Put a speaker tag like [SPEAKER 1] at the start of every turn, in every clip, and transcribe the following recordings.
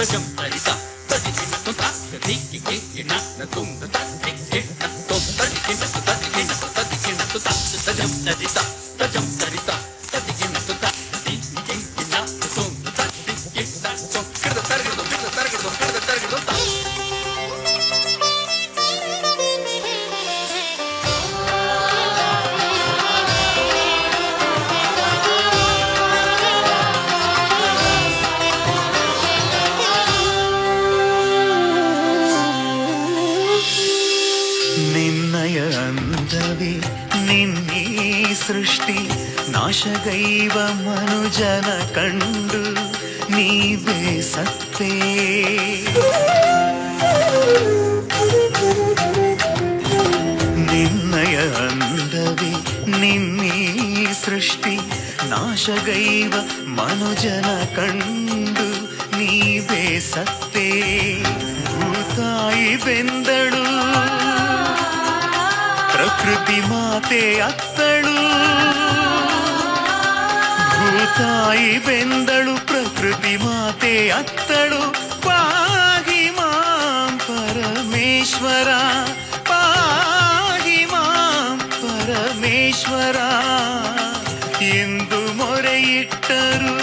[SPEAKER 1] ತಜಂ ತರಿತ ತದಿಗಿನ ತುತ ತದಿಗಿಗೆ ಗಿನ ನತುಂದ ತದಿಗೆ ನತುಂ ತದಿಗಿನ ತದಿಗಿನ ತದಿಗಿನ ತುತ ತಜಂ ತರಿತ ತಜಂ ತರಿತ ತದಿಗಿನ ತುತ ತದಿಗೆ ಗಿನ ನತುಂ ತದಿಗೆ ನತುಂ ಕಿರ್ದ ತರಗಿರ್ದು ಕಿರ್ದ ತರಗಿರ್ದು ಕಿರ್ದ ತರಗಿರ್ದು
[SPEAKER 2] ಅಂದವೇ ನಿನ್ನೀ ಸೃಷ್ಟಿ ನಾಶಗೈವ ಮನುಜನ ಕಂಡು ನೀವೇ ಸತ್ತೇ ನಿನ್ನಯ ಅಂದವೇ ನಿನ್ನೀ ಸೃಷ್ಟಿ ನಾಶಗೈವ ಮನುಜನ ಕಂಡು ನೀವೇ ಸತ್ತೇ ಭೂತಾಯಿ ಬೆಂದಳು ಪ್ರಕೃತಿ ಮಾತೆ ಅತ್ತಳು ಭೂತಾಯಿ ಬೆಂದಳು ಪ್ರಕೃತಿ ಮಾತೆ ಅತ್ತಳು ಪಾಹಿ ಮಾಂ ಪರಮೇಶ್ವರ ಪಾಹಿ ಮಾಂ ಪರಮೇಶ್ವರ ಎಂದು ಮೊರೆಯಿಟ್ಟರು.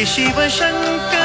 [SPEAKER 2] ಶಿವ ಶಂಕರ